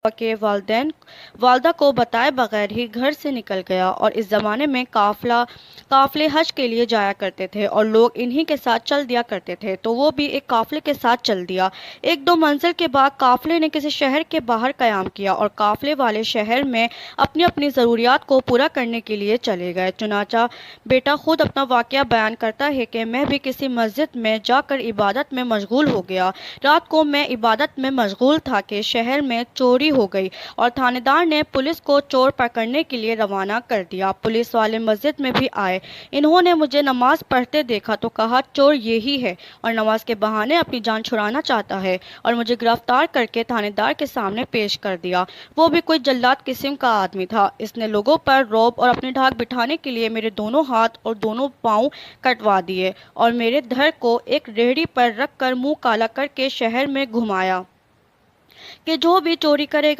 کے والدہ کو بتائے بغیر ہی گھر سے نکل گیا، اور اس زمانے میں قافلے حج کے لیے جایا کرتے تھے اور لوگ انہی کے ساتھ چل دیا کرتے تھے، تو وہ بھی ایک قافلے کے ساتھ چل دیا۔ ایک دو منزل کے بعد قافلے نے کسی شہر کے باہر قیام کیا اور قافلے والے شہر میں اپنی اپنی ضروریات کو پورا کرنے کے لیے چلے گئے۔ چنانچہ بیٹا خود اپنا واقعہ بیان کرتا ہے کہ میں بھی کسی مسجد میں جا کر عبادت میں مشغول ہو گیا۔ رات کو میں عبادت میں مشغول تھا کہ شہر میں چوری ہو گئی اور تھانے دار نے پولیس کو چور پکڑنے کے لیے روانہ کر دیا۔ پولیس والے مسجد میں بھی آئے، انہوں نے مجھے نماز پڑھتے دیکھا تو کہا چور یہی ہے اور نماز کے بہانے اپنی جان چھڑانا چاہتا ہے، اور مجھے گرفتار کر کے تھانے دار کے سامنے پیش کر دیا۔ وہ بھی کوئی جلاد قسم کا آدمی تھا، اس نے لوگوں پر رعب اور اپنی دھاک بٹھانے کے لیے میرے دونوں ہاتھ اور دونوں پاؤں کٹوا دیے اور میرے دھڑ کو ایک ریہڑی پر رکھ کر منہ کالا کر کے شہر میں گھمایا کہ جو بھی چوری کرے گا